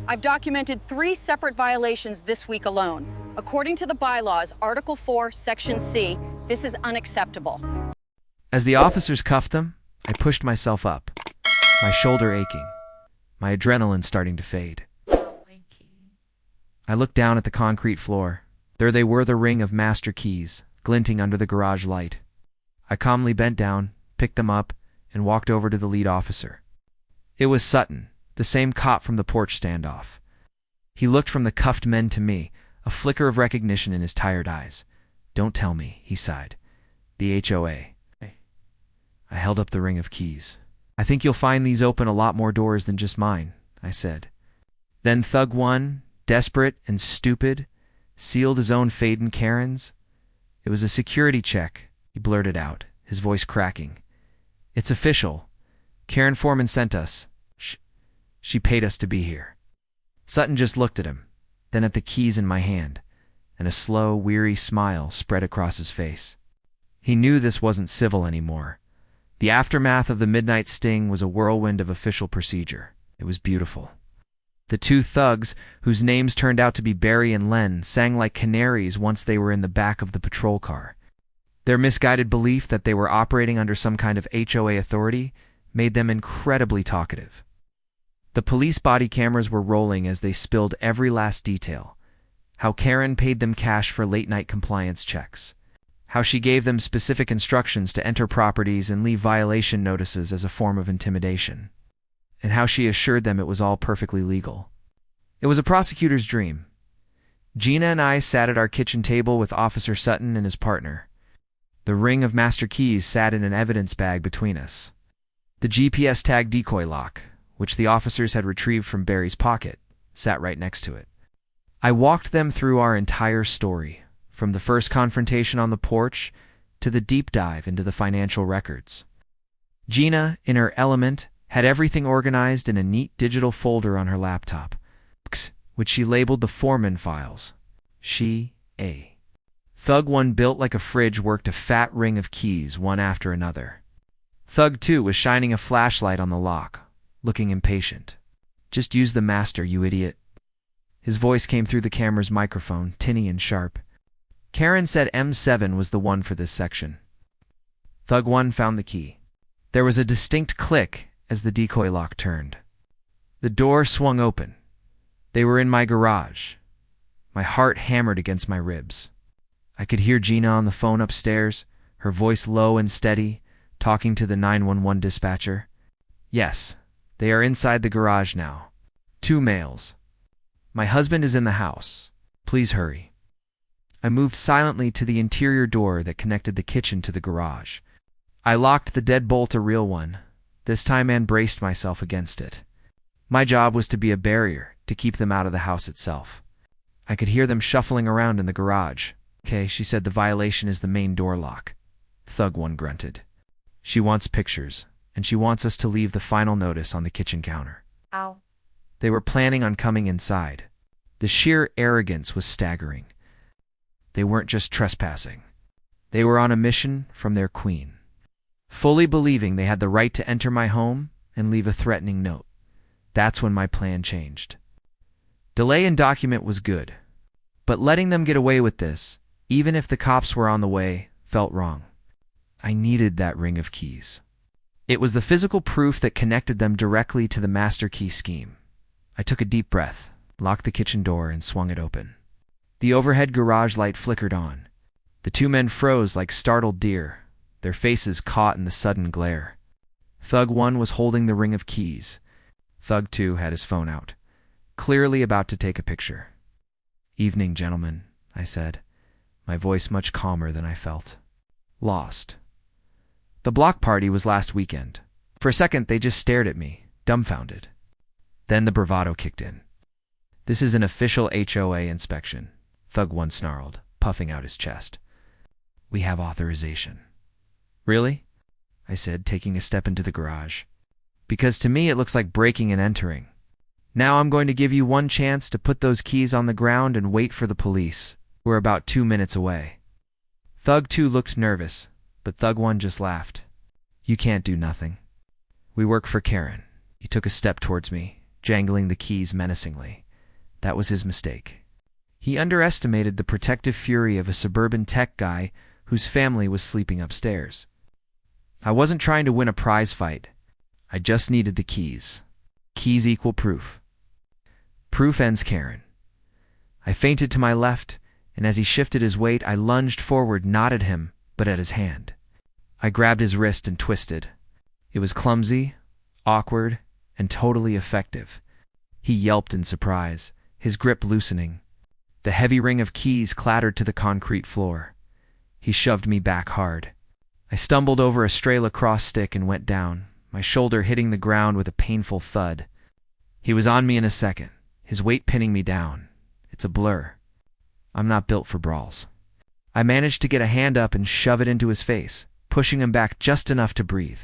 I've documented 3 separate violations this week alone. According to the bylaws, Article 4, Section C, this is unacceptable. As the officers cuffed them, I pushed myself up, my shoulder aching, my adrenaline starting to fade. I looked down at the concrete floor. There they were, the ring of master keys, glinting under the garage light. I calmly bent down, picked them up, and walked over to the lead officer. It was Sutton, the same cop from the porch standoff. He looked from the cuffed men to me, a flicker of recognition in his tired eyes. "Don't tell me," he sighed. "The HOA." I held up the ring of keys. "I think you'll find these open a lot more doors than just mine," I said. Then Thug 1, desperate and stupid, sealed his own fate in Karen's. "It was a security check," he blurted out, his voice cracking. "It's official. Karen Foreman sent us. She paid us to be here." Sutton just looked at him, then at the keys in my hand, and a slow, weary smile spread across his face. He knew this wasn't civil anymore. The aftermath of the midnight sting was a whirlwind of official procedure. It was beautiful. The 2 thugs, whose names turned out to be Barry and Len, sang like canaries once they were in the back of the patrol car. Their misguided belief that they were operating under some kind of HOA authority made them incredibly talkative. The police body cameras were rolling as they spilled every last detail. How Karen paid them cash for late-night compliance checks. How she gave them specific instructions to enter properties and leave violation notices as a form of intimidation. And how she assured them it was all perfectly legal. It was a prosecutor's dream. Gina and I sat at our kitchen table with Officer Sutton and his partner. The ring of master keys sat in an evidence bag between us. The GPS tag decoy lock, which the officers had retrieved from Barry's pocket, sat right next to it. I walked them through our entire story, from the first confrontation on the porch to the deep dive into the financial records. Gina, in her element, had everything organized in a neat digital folder on her laptop, which she labeled the Foreman files. Thug 1, built like a fridge, worked a fat ring of keys one after another. Thug 2 was shining a flashlight on the lock, looking impatient. "Just use the master, you idiot." His voice came through the camera's microphone, tinny and sharp. Karen said M7 was the one for this section. Thug 1 found the key. There was a distinct click as the decoy lock turned. The door swung open. They were in my garage. My heart hammered against my ribs. I could hear Gina on the phone upstairs, her voice low and steady, talking to the 911 dispatcher. "Yes, they are inside the garage now. 2 males. My husband is in the house. Please hurry." I moved silently to the interior door that connected the kitchen to the garage. I locked the deadbolt, a real one, this time, and braced myself against it. My job was to be a barrier, to keep them out of the house itself. I could hear them shuffling around in the garage. "Okay," she said, "the violation is the main door lock." Thug 1 grunted. "She wants pictures, and she wants us to leave the final notice on the kitchen counter." Ow. They were planning on coming inside. The sheer arrogance was staggering. They weren't just trespassing. They were on a mission from their queen. Fully believing they had the right to enter my home and leave a threatening note. That's when my plan changed. Delay in document was good, but letting them get away with this, even if the cops were on the way, felt wrong. I needed that ring of keys. It was the physical proof that connected them directly to the master key scheme. I took a deep breath, locked the kitchen door, and swung it open. The overhead garage light flickered on. The 2 men froze like startled deer, their faces caught in the sudden glare. Thug 1 was holding the ring of keys. Thug 2 had his phone out, clearly about to take a picture. "Evening, gentlemen," I said, my voice much calmer than I felt. "Lost. The block party was last weekend." For a second, they just stared at me, dumbfounded. Then the bravado kicked in. "This is an official HOA inspection," Thug 1 snarled, puffing out his chest. "We have authorization." "Really?" I said, taking a step into the garage. "Because to me it looks like breaking and entering. Now I'm going to give you one chance to put those keys on the ground and wait for the police. We're about 2 minutes away." Thug 2 looked nervous, but Thug 1 just laughed. "You can't do nothing. We work for Karen." He took a step towards me, jangling the keys menacingly. That was his mistake. He underestimated the protective fury of a suburban tech guy whose family was sleeping upstairs. I wasn't trying to win a prize fight. I just needed the keys. Keys equal proof. Proof ends Karen. I feinted to my left, and as he shifted his weight, I lunged forward, not at him, but at his hand. I grabbed his wrist and twisted. It was clumsy, awkward, and totally effective. He yelped in surprise, his grip loosening. The heavy ring of keys clattered to the concrete floor. He shoved me back hard. I stumbled over a stray lacrosse stick and went down, my shoulder hitting the ground with a painful thud. He was on me in a second, his weight pinning me down. It's a blur. I'm not built for brawls. I managed to get a hand up and shove it into his face, pushing him back just enough to breathe.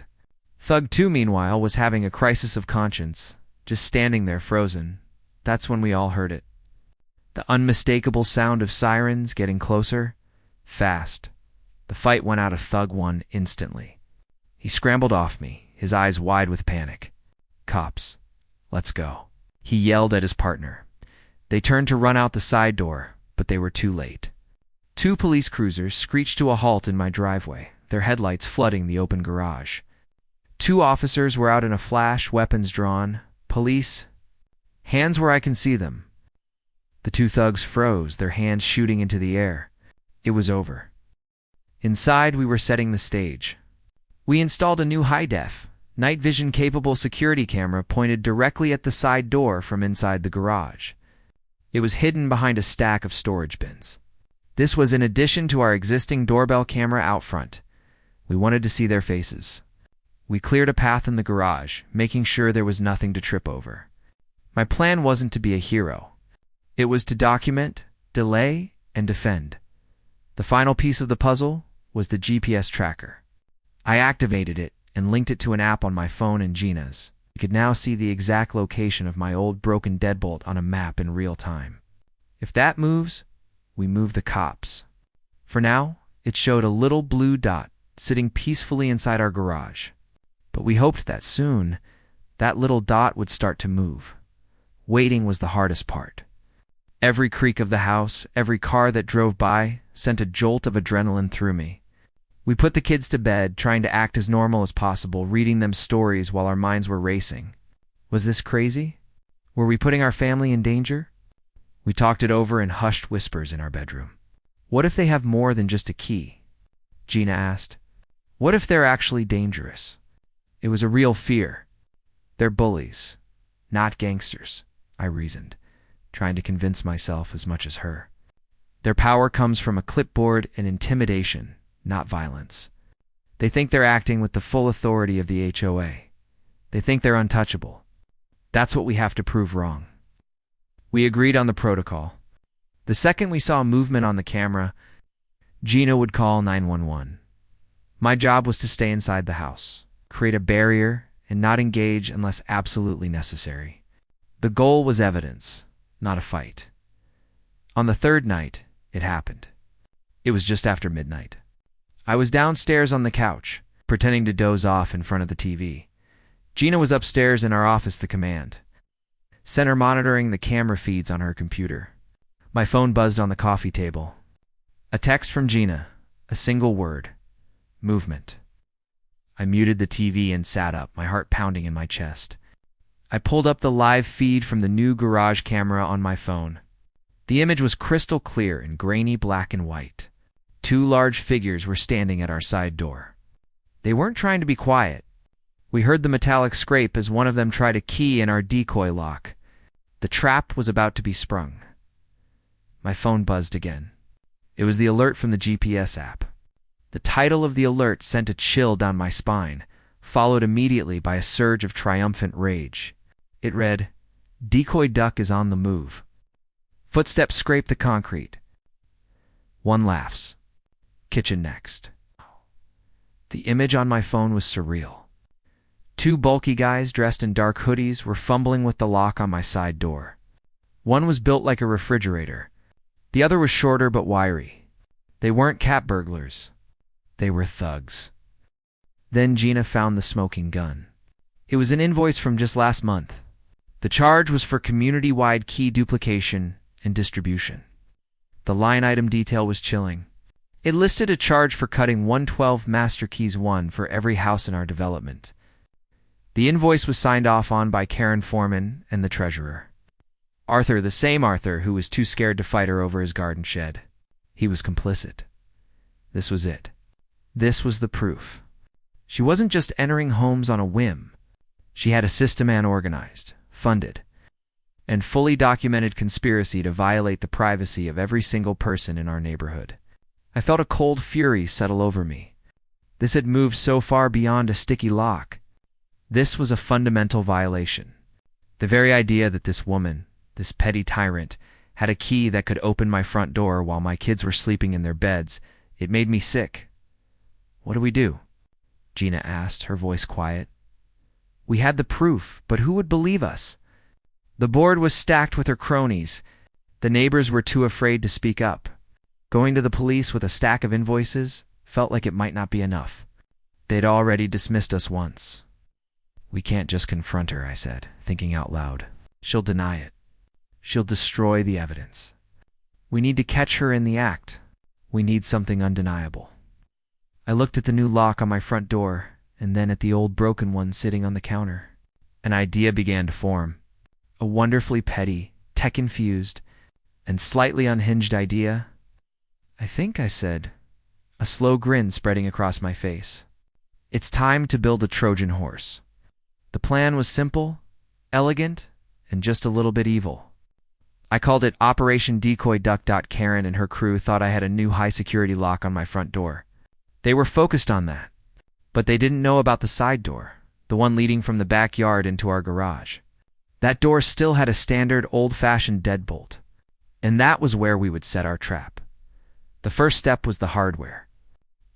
Thug 2, meanwhile, was having a crisis of conscience, just standing there frozen. That's when we all heard it. The unmistakable sound of sirens getting closer, fast. The fight went out of Thug 1 instantly. He scrambled off me, his eyes wide with panic. Cops. Let's go. He yelled at his partner. They turned to run out the side door, but they were too late. 2 police cruisers screeched to a halt in my driveway, their headlights flooding the open garage. 2 officers were out in a flash, weapons drawn. Police. Hands where I can see them. The 2 thugs froze, their hands shooting into the air. It was over. Inside, we were setting the stage. We installed a new high-def, night vision-capable security camera pointed directly at the side door from inside the garage. It was hidden behind a stack of storage bins. This was in addition to our existing doorbell camera out front. We wanted to see their faces. We cleared a path in the garage, making sure there was nothing to trip over. My plan wasn't to be a hero. It was to document, delay, and defend. The final piece of the puzzle was the GPS tracker. I activated it and linked it to an app on my phone and Gina's. We could now see the exact location of my old broken deadbolt on a map in real time. If that moves, we move the cops. For now, it showed a little blue dot sitting peacefully inside our garage. But we hoped that soon, that little dot would start to move. Waiting was the hardest part. Every creak of the house, every car that drove by, sent a jolt of adrenaline through me. We put the kids to bed, trying to act as normal as possible, reading them stories while our minds were racing. Was this crazy? Were we putting our family in danger? We talked it over in hushed whispers in our bedroom. What if they have more than just a key? Gina asked. What if they're actually dangerous? It was a real fear. They're bullies, not gangsters, I reasoned, trying to convince myself as much as her. Their power comes from a clipboard and intimidation, not violence. They think they're acting with the full authority of the HOA. They think they're untouchable. That's what we have to prove wrong. We agreed on the protocol. The second we saw movement on the camera, Gina would call 911. My job was to stay inside the house, create a barrier, and not engage unless absolutely necessary. The goal was evidence, not a fight. On the third night, it happened. It was just after midnight. I was downstairs on the couch, pretending to doze off in front of the TV. Gina was upstairs in our office, the command center, monitoring the camera feeds on her computer. My phone buzzed on the coffee table. A text from Gina, a single word. Movement. I muted the TV and sat up, my heart pounding in my chest. I pulled up the live feed from the new garage camera on my phone. The image was crystal clear in grainy black and white. 2 large figures were standing at our side door. They weren't trying to be quiet. We heard the metallic scrape as one of them tried a key in our decoy lock. The trap was about to be sprung. My phone buzzed again. It was the alert from the GPS app. The title of the alert sent a chill down my spine, followed immediately by a surge of triumphant rage. It read, "Decoy duck is on the move." Footsteps scrape the concrete. One laughs. Kitchen next. The image on my phone was surreal. 2 bulky guys dressed in dark hoodies were fumbling with the lock on my side door. One was built like a refrigerator. The other was shorter but wiry. They weren't cat burglars. They were thugs. Then Gina found the smoking gun. It was an invoice from just last month. The charge was for community-wide key duplication and distribution. The line item detail was chilling. It listed a charge for cutting 112 Master Keys 1 for every house in our development. The invoice was signed off on by Karen Foreman and the treasurer. Arthur, the same Arthur who was too scared to fight her over his garden shed. He was complicit. This was it. This was the proof. She wasn't just entering homes on a whim. She had a system and organized, funded, and fully documented conspiracy to violate the privacy of every single person in our neighborhood. I felt a cold fury settle over me. This had moved so far beyond a sticky lock. This was a fundamental violation. The very idea that this woman, this petty tyrant, had a key that could open my front door while my kids were sleeping in their beds, it made me sick. "What do we do?" Gina asked, her voice quiet. We had the proof, but who would believe us? The board was stacked with her cronies. The neighbors were too afraid to speak up. Going to the police with a stack of invoices felt like it might not be enough. They'd already dismissed us once. "We can't just confront her," I said, thinking out loud. "She'll deny it. She'll destroy the evidence. We need to catch her in the act. We need something undeniable." I looked at the new lock on my front door, and then at the old broken one sitting on the counter. An idea began to form. A wonderfully petty, tech-infused, and slightly unhinged idea. "I think," I said, a slow grin spreading across my face. "It's time to build a Trojan horse." The plan was simple, elegant, and just a little bit evil. I called it Operation Decoy Duck. Karen and her crew thought I had a new high-security lock on my front door. They were focused on that, but they didn't know about the side door, the one leading from the backyard into our garage. That door still had a standard old-fashioned deadbolt, and that was where we would set our trap. The first step was the hardware.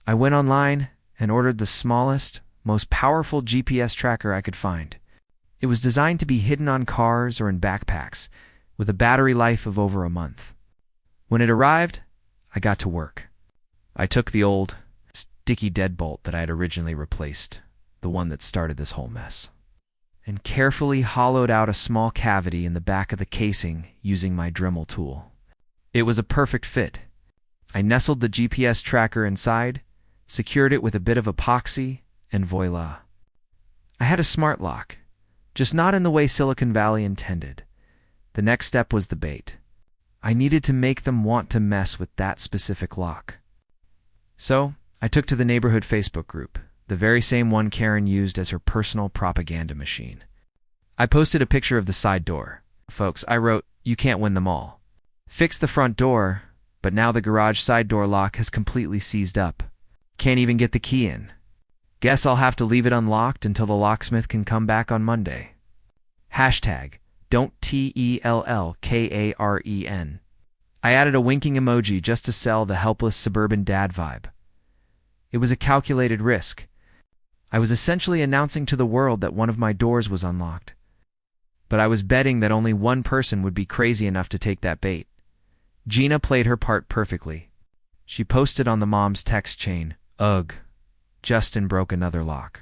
I went online and ordered the smallest, most powerful GPS tracker I could find. It was designed to be hidden on cars or in backpacks, with a battery life of over a month. When it arrived, I got to work. I took the old, sticky deadbolt that I had originally replaced, the one that started this whole mess, and carefully hollowed out a small cavity in the back of the casing using my Dremel tool. It was a perfect fit. I nestled the GPS tracker inside, secured it with a bit of epoxy, and voila. I had a smart lock, just not in the way Silicon Valley intended. The next step was the bait. I needed to make them want to mess with that specific lock. So, I took to the neighborhood Facebook group, the very same one Karen used as her personal propaganda machine. I posted a picture of the side door. "Folks," I wrote, "you can't win them all. Fix the front door, but now the garage side door lock has completely seized up. Can't even get the key in. Guess I'll have to leave it unlocked until the locksmith can come back on Monday. Hashtag, don't TELLKAREN. I added a winking emoji just to sell the helpless suburban dad vibe. It was a calculated risk. I was essentially announcing to the world that one of my doors was unlocked. But I was betting that only one person would be crazy enough to take that bait. Gina played her part perfectly. She posted on the mom's text chain, "Ugh, Justin broke another lock.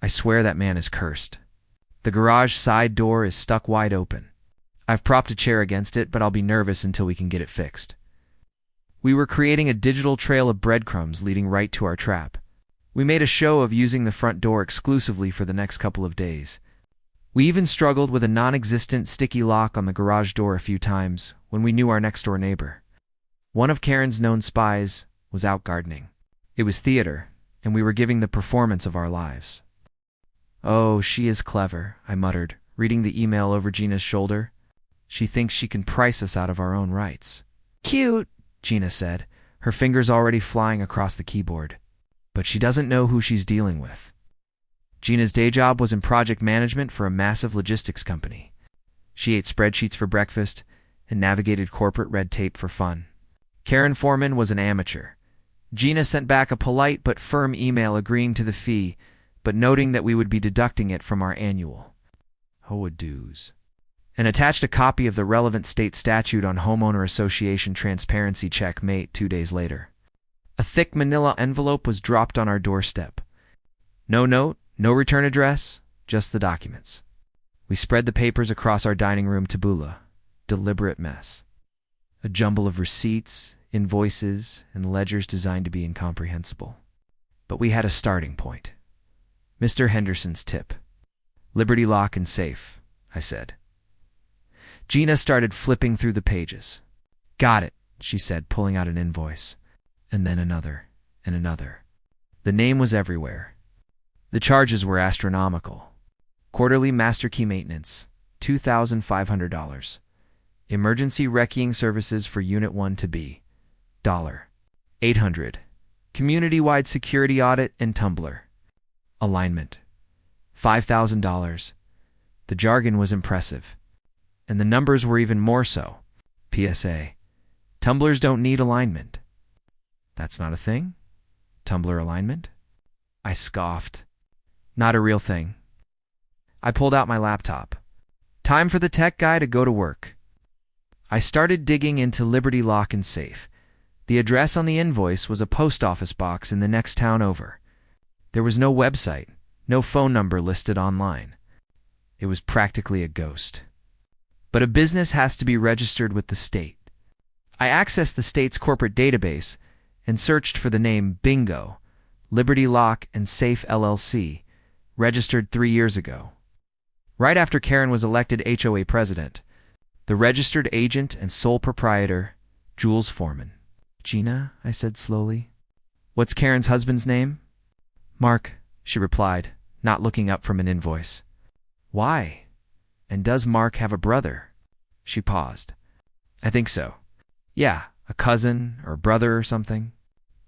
I swear that man is cursed. The garage side door is stuck wide open. I've propped a chair against it, but I'll be nervous until we can get it fixed." We were creating a digital trail of breadcrumbs leading right to our trap. We made a show of using the front door exclusively for the next couple of days. We even struggled with a non-existent sticky lock on the garage door a few times when we knew our next-door neighbor. One of Karen's known spies was out gardening. It was theater, and we were giving the performance of our lives. "Oh, she is clever," I muttered, reading the email over Gina's shoulder. "She thinks she can price us out of our own rights." "Cute," Gina said, her fingers already flying across the keyboard. "But she doesn't know who she's dealing with." Gina's day job was in project management for a massive logistics company. She ate spreadsheets for breakfast and navigated corporate red tape for fun. Karen Foreman was an amateur. Gina sent back a polite but firm email agreeing to the fee, but noting that we would be deducting it from our annual HOA dues, and attached a copy of the relevant state statute on homeowner association transparency checkmate 2 days later. A thick manila envelope was dropped on our doorstep. No note, no return address, just the documents. We spread the papers across our dining room tabula. Deliberate mess. A jumble of receipts, invoices, and ledgers designed to be incomprehensible. But we had a starting point. Mr. Henderson's tip. Liberty Lock and Safe, I said. Gina started flipping through the pages. Got it, she said, pulling out an invoice. And then another, and another. The name was everywhere. The charges were astronomical. Quarterly master key maintenance, $2,500. Emergency wrecking services for Unit 1 to B, $800. Community-wide security audit and tumbler. Alignment, $5,000. The jargon was impressive, and the numbers were even more so. PSA, tumblers don't need alignment. That's not a thing? Tumbler alignment? I scoffed. Not a real thing. I pulled out my laptop. Time for the tech guy to go to work. I started digging into Liberty Lock and Safe. The address on the invoice was a post office box in the next town over. There was no website, no phone number listed online. It was practically a ghost. But a business has to be registered with the state. I accessed the state's corporate database and searched for the name Bingo, Liberty Lock and Safe LLC, registered 3 years ago. Right after Karen was elected HOA president, the registered agent and sole proprietor, Jules Foreman. Gina, I said slowly. What's Karen's husband's name? Mark, she replied, not looking up from an invoice. Why? And does Mark have a brother? She paused. I think so. Yeah, a cousin or brother or something.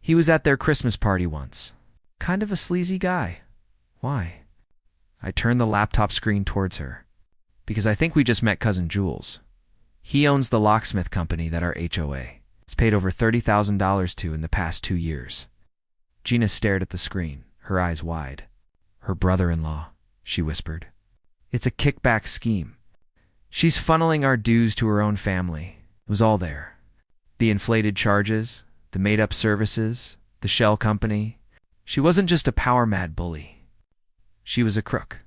He was at their Christmas party once. Kind of a sleazy guy. Why? I turned the laptop screen towards her. Because I think we just met Cousin Jules. He owns the locksmith company that our HOA has paid over $30,000 to in the past 2 years. Gina stared at the screen, her eyes wide. Her brother-in-law, she whispered. It's a kickback scheme. She's funneling our dues to her own family. It was all there. The inflated charges, the made-up services, the shell company. She wasn't just a power-mad bully. She was a crook.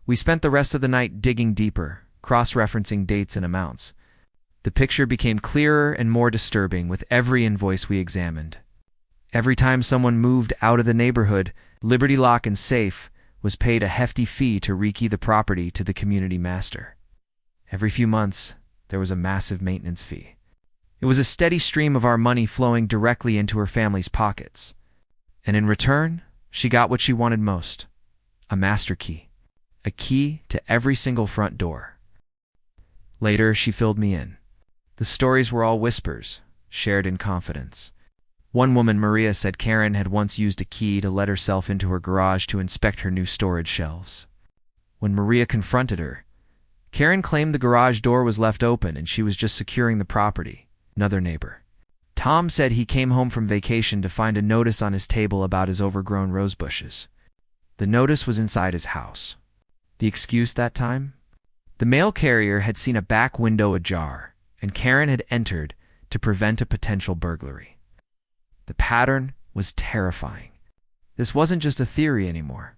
We spent the rest of the night digging deeper, cross-referencing dates and amounts. The picture became clearer and more disturbing with every invoice we examined. Every time someone moved out of the neighborhood, Liberty Lock and Safe was paid a hefty fee to rekey the property to the community master. Every few months, there was a massive maintenance fee. It was a steady stream of our money flowing directly into her family's pockets. And in return, she got what she wanted most. A master key. A key to every single front door. Later, she filled me in. The stories were all whispers, shared in confidence. One woman, Maria, said Karen had once used a key to let herself into her garage to inspect her new storage shelves. When Maria confronted her, Karen claimed the garage door was left open and she was just securing the property. Another neighbor, Tom, said he came home from vacation to find a notice on his table about his overgrown rose bushes. The notice was inside his house. The excuse that time? The mail carrier had seen a back window ajar, and Karen had entered to prevent a potential burglary. The pattern was terrifying. This wasn't just a theory anymore.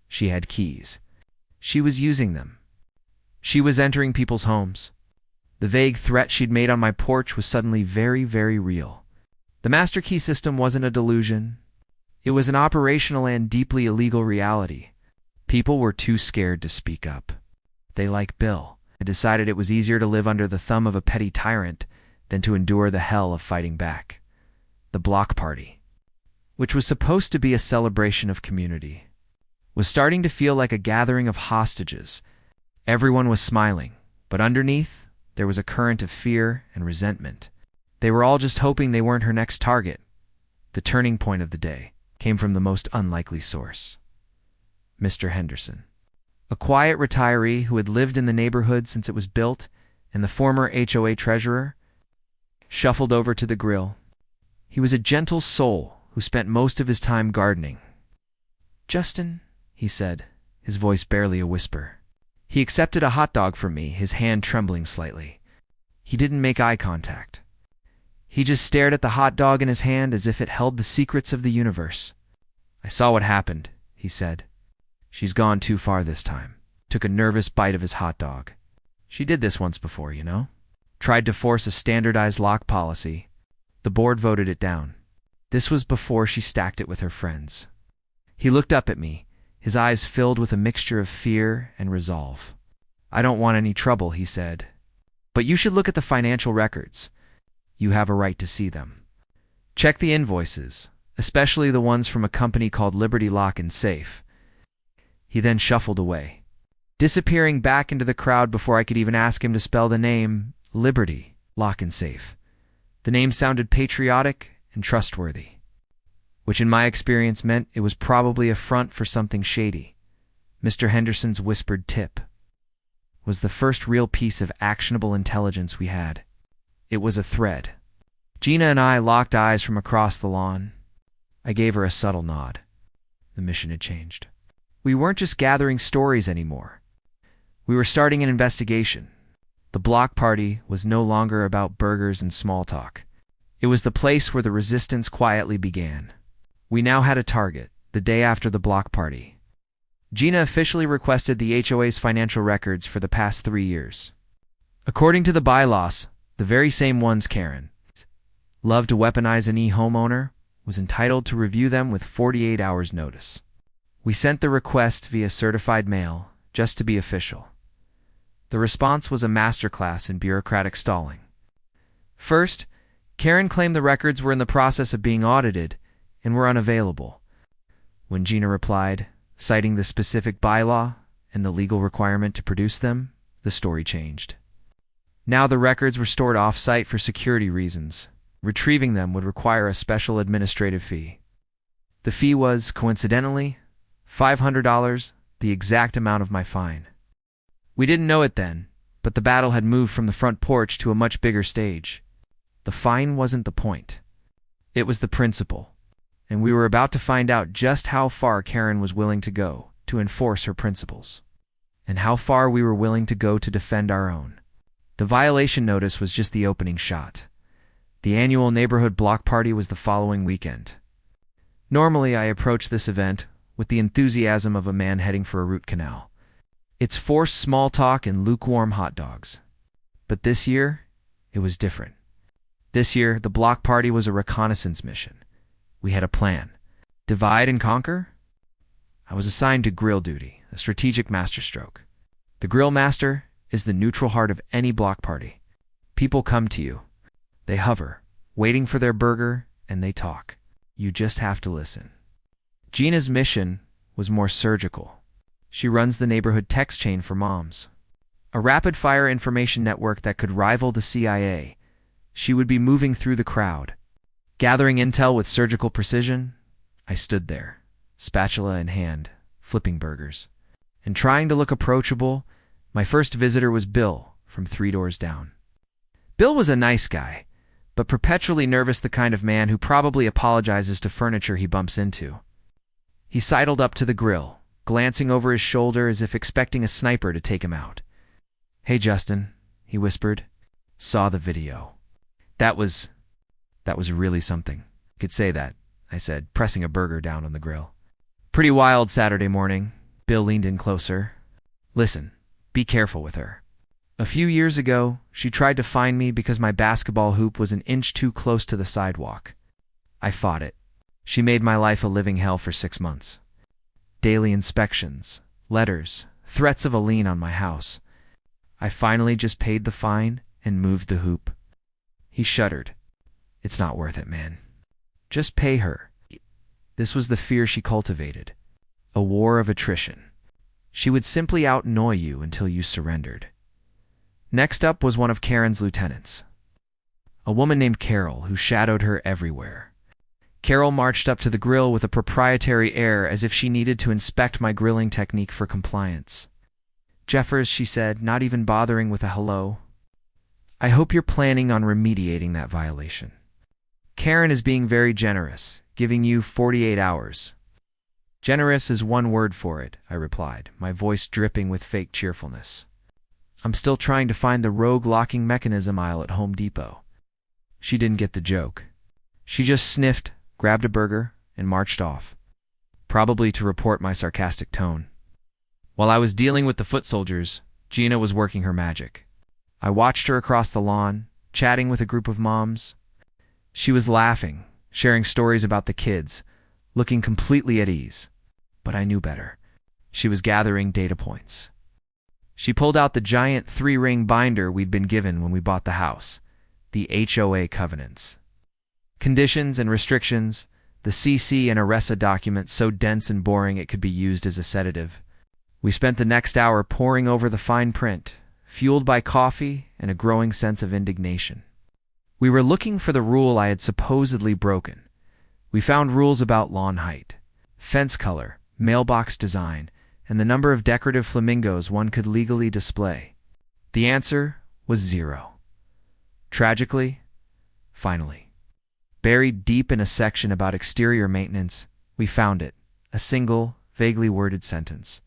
She had keys. She was using them. She was entering people's homes. The vague threat she'd made on my porch was suddenly very, very real. The master key system wasn't a delusion. It was an operational and deeply illegal reality. People were too scared to speak up. They, like Bill, had decided it was easier to live under the thumb of a petty tyrant than to endure the hell of fighting back. The block party, which was supposed to be a celebration of community, was starting to feel like a gathering of hostages. Everyone was smiling, but underneath, there was a current of fear and resentment. They were all just hoping they weren't her next target. The turning point of the day came from the most unlikely source. Mr. Henderson, a quiet retiree who had lived in the neighborhood since it was built, and the former HOA treasurer, shuffled over to the grill. He was a gentle soul who spent most of his time gardening. Justin, he said, his voice barely a whisper. He accepted a hot dog from me, his hand trembling slightly. He didn't make eye contact. He just stared at the hot dog in his hand as if it held the secrets of the universe. I saw what happened, he said. She's gone too far this time. took a nervous bite of his hot dog. She did this once before, you know? Tried to force a standardized lock policy. The board voted it down. This was before she stacked it with her friends. He looked up at me, his eyes filled with a mixture of fear and resolve. "I don't want any trouble," he said. "But you should look at the financial records. You have a right to see them. Check the invoices, especially the ones from a company called Liberty Lock and Safe." He then shuffled away, disappearing back into the crowd before I could even ask him to spell the name Liberty Lock and Safe. The name sounded patriotic and trustworthy, which in my experience meant it was probably a front for something shady. Mr. Henderson's whispered tip was the first real piece of actionable intelligence we had. It was a thread. Gina and I locked eyes from across the lawn. I gave her a subtle nod. The mission had changed. We weren't just gathering stories anymore. We were starting an investigation. The block party was no longer about burgers and small talk. It was the place where the resistance quietly began. We now had a target, the day after the block party. Gina officially requested the HOA's financial records for the past 3 years. According to the bylaws, the very same ones Karen loved to weaponize any homeowner was entitled to review them with 48 hours notice. We sent the request via certified mail, just to be official. The response was a masterclass in bureaucratic stalling. First, Karen claimed the records were in the process of being audited and were unavailable. When Gina replied, citing the specific bylaw and the legal requirement to produce them, the story changed. Now the records were stored off-site for security reasons. Retrieving them would require a special administrative fee. The fee was, coincidentally, $500, the exact amount of my fine. We didn't know it then, but the battle had moved from the front porch to a much bigger stage. The fine wasn't the point. It was the principle, and we were about to find out just how far Karen was willing to go to enforce her principles, and how far we were willing to go to defend our own. The violation notice was just the opening shot. The annual neighborhood block party was the following weekend. Normally, I approach this event with the enthusiasm of a man heading for a root canal. It's forced small talk and lukewarm hot dogs. But this year, it was different. This year, the block party was a reconnaissance mission. We had a plan. Divide and conquer? I was assigned to grill duty, a strategic masterstroke. The grill master is the neutral heart of any block party. People come to you. They hover, waiting for their burger, and they talk. You just have to listen. Gina's mission was more surgical. She runs the neighborhood text chain for moms, a rapid-fire information network that could rival the CIA. She would be moving through the crowd, gathering intel with surgical precision. I stood there, spatula in hand, flipping burgers, and trying to look approachable. My first visitor was Bill, from 3 doors down. Bill was a nice guy, but perpetually nervous, the kind of man who probably apologizes to furniture he bumps into. He sidled up to the grill, glancing over his shoulder as if expecting a sniper to take him out. "Hey, Justin," he whispered. "Saw the video. That was really something." "Could say that," I said, pressing a burger down on the grill. "Pretty wild Saturday morning." Bill leaned in closer. "Listen, be careful with her. A few years ago, she tried to find me because my basketball hoop was an inch too close to the sidewalk. I fought it. She made my life a living hell for 6 months. Daily inspections, letters, threats of a lien on my house. I finally just paid the fine and moved the hoop." He shuddered. "It's not worth it, man. Just pay her." This was the fear she cultivated. A war of attrition. She would simply out-annoy you until you surrendered. Next up was one of Karen's lieutenants, a woman named Carol, who shadowed her everywhere. Carol marched up to the grill with a proprietary air, as if she needed to inspect my grilling technique for compliance. "Jeffers," she said, not even bothering with a hello, "I hope you're planning on remediating that violation. Karen is being very generous, giving you 48 hours. "Generous is one word for it," I replied, my voice dripping with fake cheerfulness. "I'm still trying to find the rogue locking mechanism aisle at Home Depot." She didn't get the joke. She just sniffed, grabbed a burger, and marched off, probably to report my sarcastic tone. While I was dealing with the foot soldiers, Gina was working her magic. I watched her across the lawn, chatting with a group of moms. She was laughing, sharing stories about the kids, looking completely at ease. But I knew better. She was gathering data points. She pulled out the giant 3-ring binder we'd been given when we bought the house, the HOA covenants. Conditions and restrictions, the CC and ERESA documents so dense and boring it could be used as a sedative. We spent the next hour poring over the fine print, fueled by coffee and a growing sense of indignation. We were looking for the rule I had supposedly broken. We found rules about lawn height, fence color, mailbox design, and the number of decorative flamingos one could legally display. The answer was 0. Tragically, finally, buried deep in a section about exterior maintenance, we found it, a single, vaguely worded sentence.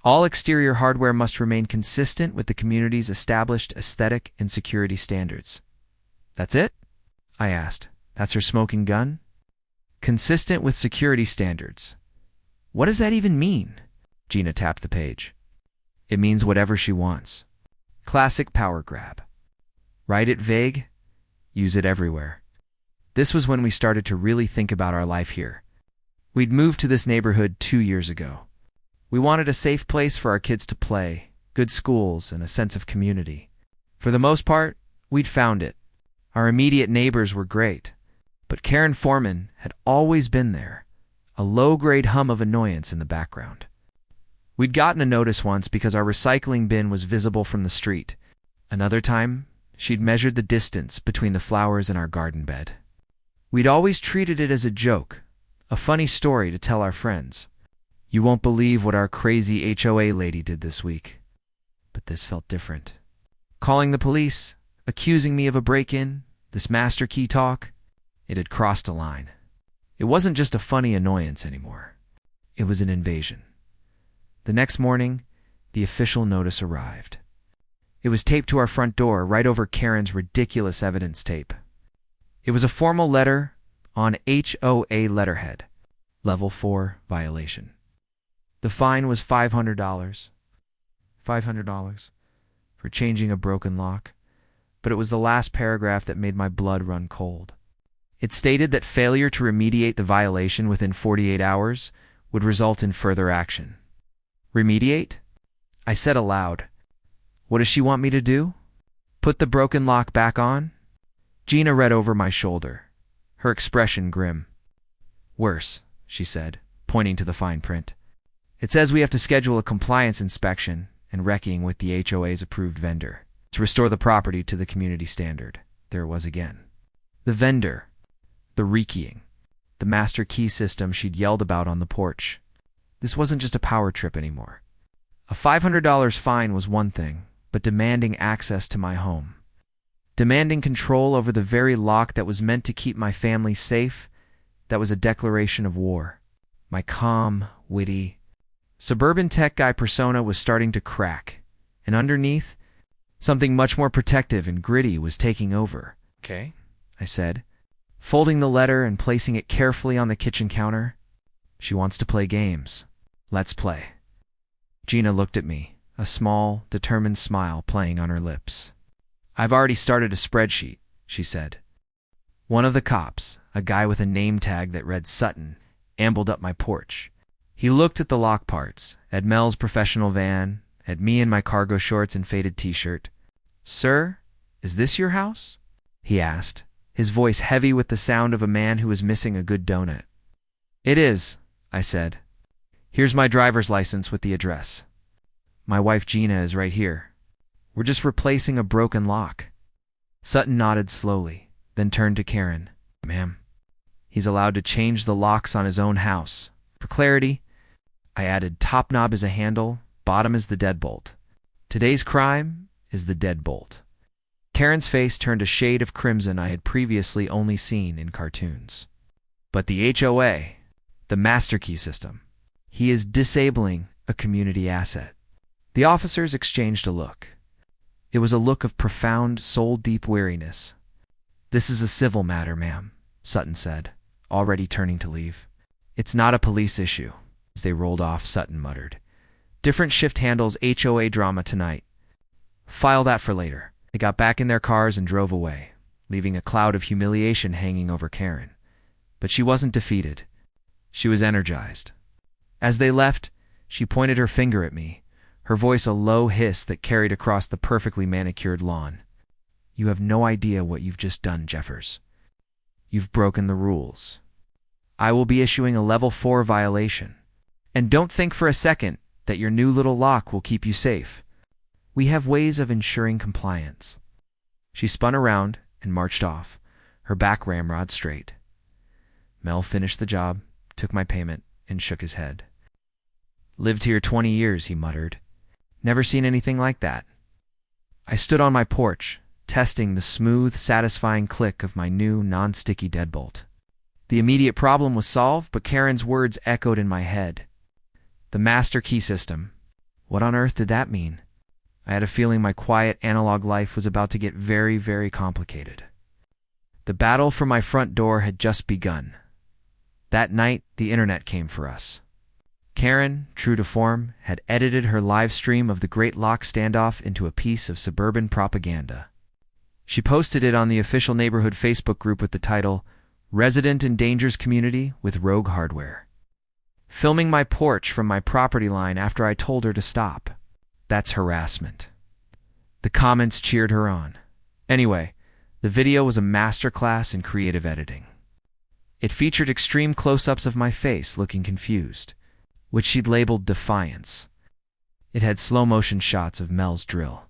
All exterior hardware must remain consistent with the community's established aesthetic and security standards. That's it? I asked. That's her smoking gun? Consistent with security standards. What does that even mean? Gina tapped the page. It means whatever she wants. Classic power grab. Write it vague, use it everywhere. This was when we started to really think about our life here. We'd moved to this neighborhood 2 years ago. We wanted a safe place for our kids to play, good schools, and a sense of community. For the most part, we'd found it. Our immediate neighbors were great, but Karen Foreman had always been there, a low-grade hum of annoyance in the background. We'd gotten a notice once because our recycling bin was visible from the street. Another time, she'd measured the distance between the flowers in our garden bed. We'd always treated it as a joke, a funny story to tell our friends. You won't believe what our crazy HOA lady did this week. But this felt different. Calling the police, accusing me of a break-in, this master key talk, it had crossed a line. It wasn't just a funny annoyance anymore. It was an invasion. The next morning, the official notice arrived. It was taped to our front door, right over Karen's ridiculous evidence tape. It was a formal letter on HOA letterhead, Level 4 violation. The fine was $500. $500 for changing a broken lock, but it was the last paragraph that made my blood run cold. It stated that failure to remediate the violation within 48 hours would result in further action. Remediate? I said aloud. What does she want me to do? Put the broken lock back on? Gina read over my shoulder, her expression grim. Worse, she said, pointing to the fine print. It says we have to schedule a compliance inspection and wrecking with the HOA's approved vendor to restore the property to the community standard. There it was again. The vendor, the rekeying, the master key system she'd yelled about on the porch. This wasn't just a power trip anymore. A $500 fine was one thing, but demanding access to my home, demanding control over the very lock that was meant to keep my family safe, that was a declaration of war. My calm, witty, suburban tech guy persona was starting to crack, and underneath, something much more protective and gritty was taking over. Okay, I said, folding the letter and placing it carefully on the kitchen counter. She wants to play games. Let's play. Gina looked at me, a small, determined smile playing on her lips. I've already started a spreadsheet, she said. One of the cops, a guy with a name tag that read Sutton, ambled up my porch. He looked at the lock parts, at Mel's professional van, at me in my cargo shorts and faded t-shirt. Sir, is this your house? He asked, his voice heavy with the sound of a man who was missing a good donut. It is, I said. Here's my driver's license with the address. My wife Gina is right here. We're just replacing a broken lock. Sutton nodded slowly, then turned to Karen. Ma'am, he's allowed to change the locks on his own house. For clarity, I added top knob is a handle, bottom is the deadbolt. Today's crime is the deadbolt. Karen's face turned a shade of crimson I had previously only seen in cartoons. But the HOA, the master key system, he is disabling a community asset. The officers exchanged a look. It was a look of profound, soul-deep weariness. This is a civil matter, ma'am, Sutton said, already turning to leave. It's not a police issue. As they rolled off, Sutton muttered, Different shift handles HOA drama tonight. File that for later. They got back in their cars and drove away, leaving a cloud of humiliation hanging over Karen. But she wasn't defeated. She was energized. As they left, she pointed her finger at me, her voice a low hiss that carried across the perfectly manicured lawn. "You have no idea what you've just done, Jeffers. You've broken the rules. I will be issuing a level 4 violation. And don't think for a second that your new little lock will keep you safe. We have ways of ensuring compliance." She spun around and marched off, her back ramrod straight. Mel finished the job, took my payment, and shook his head. "Lived here 20 years, he muttered. "Never seen anything like that." I stood on my porch, testing the smooth, satisfying click of my new, non-sticky deadbolt. The immediate problem was solved, but Karen's words echoed in my head. The master key system. What on earth did that mean? I had a feeling my quiet analog life was about to get very, very complicated. The battle for my front door had just begun. That night, the internet came for us. Karen, true to form, had edited her live stream of the Great Lock Standoff into a piece of suburban propaganda. She posted it on the official neighborhood Facebook group with the title, "Resident Endangers Community with Rogue Hardware." Filming my porch from my property line after I told her to stop. That's harassment. The comments cheered her on. Anyway, the video was a masterclass in creative editing. It featured extreme close-ups of my face looking confused, which she'd labeled defiance. It had slow-motion shots of Mel's drill,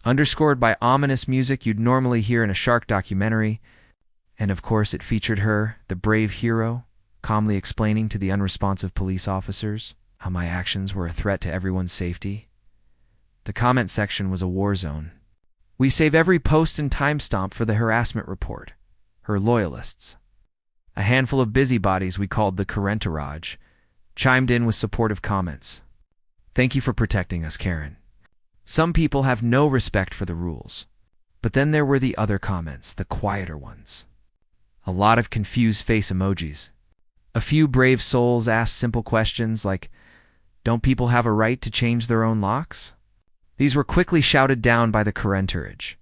underscored by ominous music you'd normally hear in a shark documentary, and of course it featured her, the brave hero, calmly explaining to the unresponsive police officers how my actions were a threat to everyone's safety. The comment section was a war zone. We save every post and timestamp for the harassment report. Her loyalists. A handful of busybodies we called the Carentourage chimed in with supportive comments. "Thank you for protecting us, Karen. Some people have no respect for the rules." But then there were the other comments, the quieter ones. A lot of confused face emojis. A few brave souls asked simple questions like, "Don't people have a right to change their own locks?" These were quickly shouted down by the Carentourage,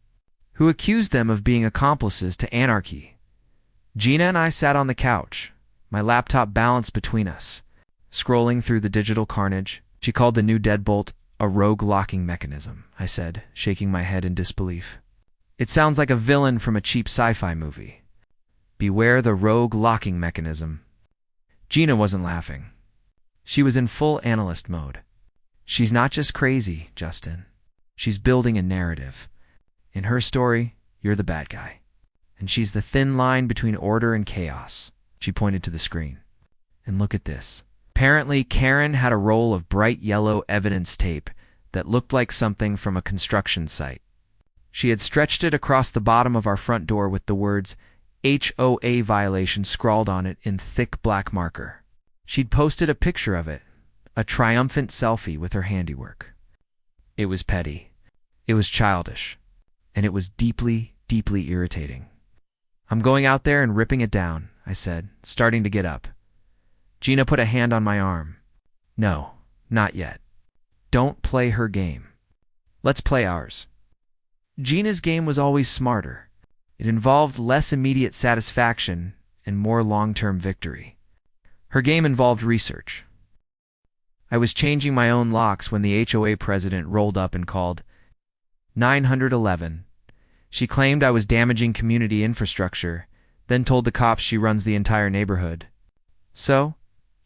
who accused them of being accomplices to anarchy. Gina and I sat on the couch, my laptop balanced between us, scrolling through the digital carnage. "She called the new deadbolt a rogue locking mechanism," I said, shaking my head in disbelief. "It sounds like a villain from a cheap sci-fi movie. Beware the rogue locking mechanism." Gina wasn't laughing. She was in full analyst mode. "She's not just crazy, Justin. She's building a narrative. In her story, you're the bad guy. And she's the thin line between order and chaos." She pointed to the screen. "And look at this." Apparently, Karen had a roll of bright yellow evidence tape that looked like something from a construction site. She had stretched it across the bottom of our front door with the words HOA violation scrawled on it in thick black marker. She'd posted a picture of it, a triumphant selfie with her handiwork. It was petty. It was childish. And it was deeply, deeply irritating. "I'm going out there and ripping it down," I said, starting to get up. Gina put a hand on my arm. "No, not yet. Don't play her game. Let's play ours." Gina's game was always smarter. It involved less immediate satisfaction and more long-term victory. Her game involved research. I was changing my own locks when the HOA president rolled up and called 911. She claimed I was damaging community infrastructure, then told the cops she runs the entire neighborhood. So,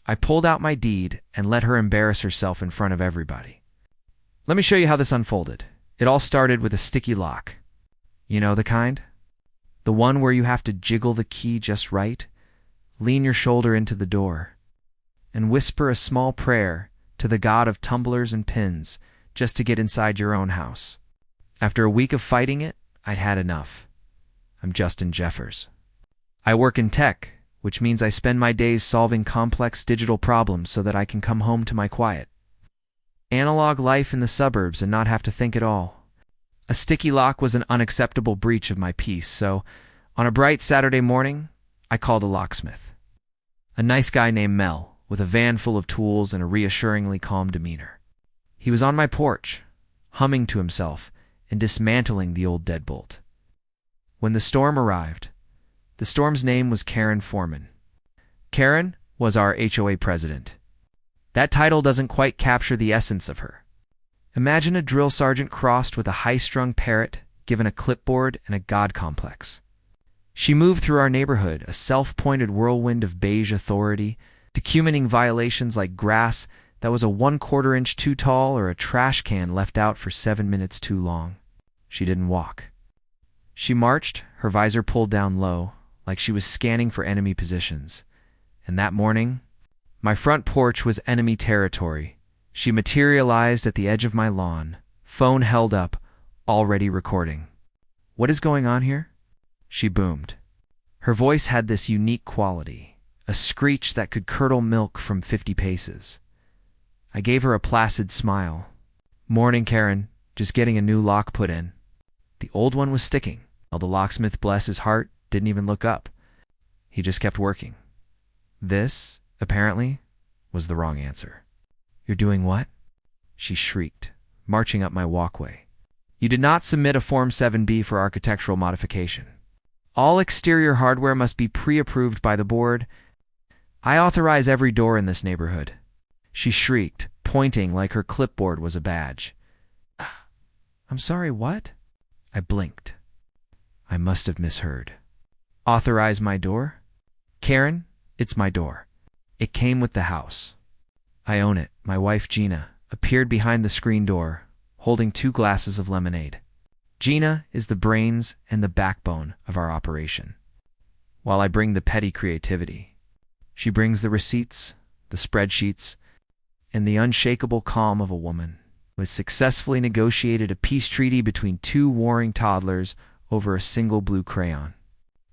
I pulled out my deed and let her embarrass herself in front of everybody. Let me show you how this unfolded. It all started with a sticky lock. You know the kind? The one where you have to jiggle the key just right, lean your shoulder into the door, and whisper a small prayer to the god of tumblers and pins just to get inside your own house. After a week of fighting it, I'd had enough. I'm Justin Jeffers. I work in tech, which means I spend my days solving complex digital problems so that I can come home to my quiet analog life in the suburbs and not have to think at all. A sticky lock was an unacceptable breach of my peace, so on a bright Saturday morning, I called a locksmith. A nice guy named Mel, with a van full of tools and a reassuringly calm demeanor. He was on my porch, humming to himself and dismantling the old deadbolt. When the storm arrived, the storm's name was Karen Foreman. Karen was our HOA president. That title doesn't quite capture the essence of her. Imagine a drill sergeant crossed with a high-strung parrot, given a clipboard and a god complex. She moved through our neighborhood, a self-pointed whirlwind of beige authority, documenting violations like grass that was a 1/4 inch too tall or a trash can left out for 7 minutes too long. She didn't walk. She marched, her visor pulled down low, like she was scanning for enemy positions. And that morning, my front porch was enemy territory. She materialized at the edge of my lawn, phone held up, already recording. "What is going on here?" she boomed. Her voice had this unique quality, a screech that could curdle milk from 50 paces. I gave her a placid smile. "Morning, Karen. Just getting a new lock put in." The old one was sticking, while the locksmith, bless his heart, didn't even look up. He just kept working. This, apparently, was the wrong answer. "You're doing what?" she shrieked, marching up my walkway. "You did not submit a Form 7B for architectural modification. All exterior hardware must be pre-approved by the board. I authorize every door in this neighborhood," she shrieked, pointing like her clipboard was a badge. "I'm sorry, what?" I blinked. I must have misheard. "Authorize my door? Karen, it's my door. It came with the house. I own it." My wife, Gina, appeared behind the screen door, holding 2 glasses of lemonade. Gina is the brains and the backbone of our operation. While I bring the petty creativity, she brings the receipts, the spreadsheets, and the unshakable calm of a woman who has successfully negotiated a peace treaty between 2 warring toddlers over a single blue crayon.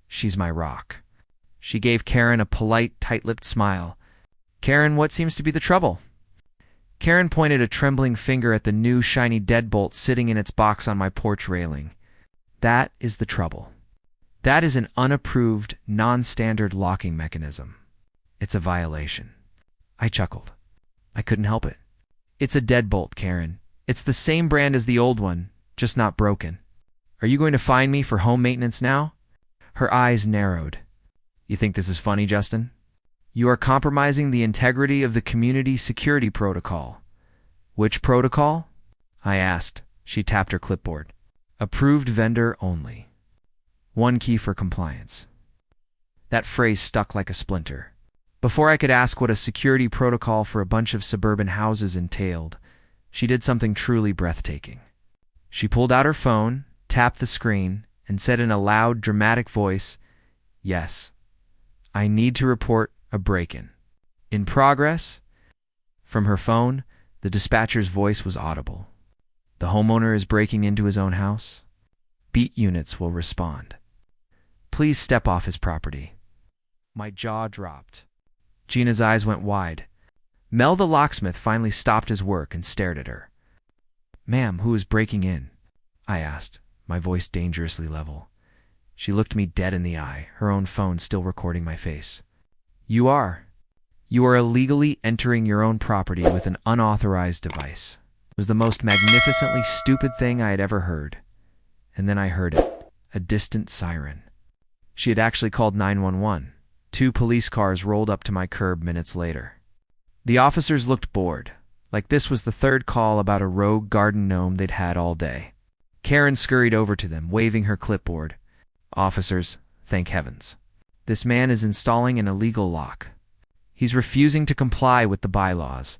She's my rock. She gave Karen a polite, tight-lipped smile. "Karen, what seems to be the trouble?" Karen pointed a trembling finger at the new shiny deadbolt sitting in its box on my porch railing. "That is the trouble. That is an unapproved, non-standard locking mechanism. It's a violation." I chuckled. I couldn't help it. "It's a deadbolt, Karen. It's the same brand as the old one, just not broken. Are you going to fine me for home maintenance now?" Her eyes narrowed. "You think this is funny, Justin? You are compromising the integrity of the community security protocol." "Which protocol?" I asked. She tapped her clipboard. "Approved vendor only. 1 key for compliance." That phrase stuck like a splinter. Before I could ask what a security protocol for a bunch of suburban houses entailed, she did something truly breathtaking. She pulled out her phone, tapped the screen, and said in a loud, dramatic voice, "Yes, I need to report a break-in. In progress." From her phone, the dispatcher's voice was audible. "The homeowner is breaking into his own house. Beat units will respond. Please step off his property." My jaw dropped. Gina's eyes went wide. Mel the locksmith finally stopped his work and stared at her. "Ma'am, who is breaking in?" I asked, my voice dangerously level. She looked me dead in the eye, her own phone still recording my face. "You are. You are illegally entering your own property with an unauthorized device." It was the most magnificently stupid thing I had ever heard. And then I heard it, a distant siren. She had actually called 911. 2 police cars rolled up to my curb minutes later. The officers looked bored, like this was the 3rd call about a rogue garden gnome they'd had all day. Karen scurried over to them, waving her clipboard. "Officers, thank heavens. This man is installing an illegal lock. He's refusing to comply with the bylaws.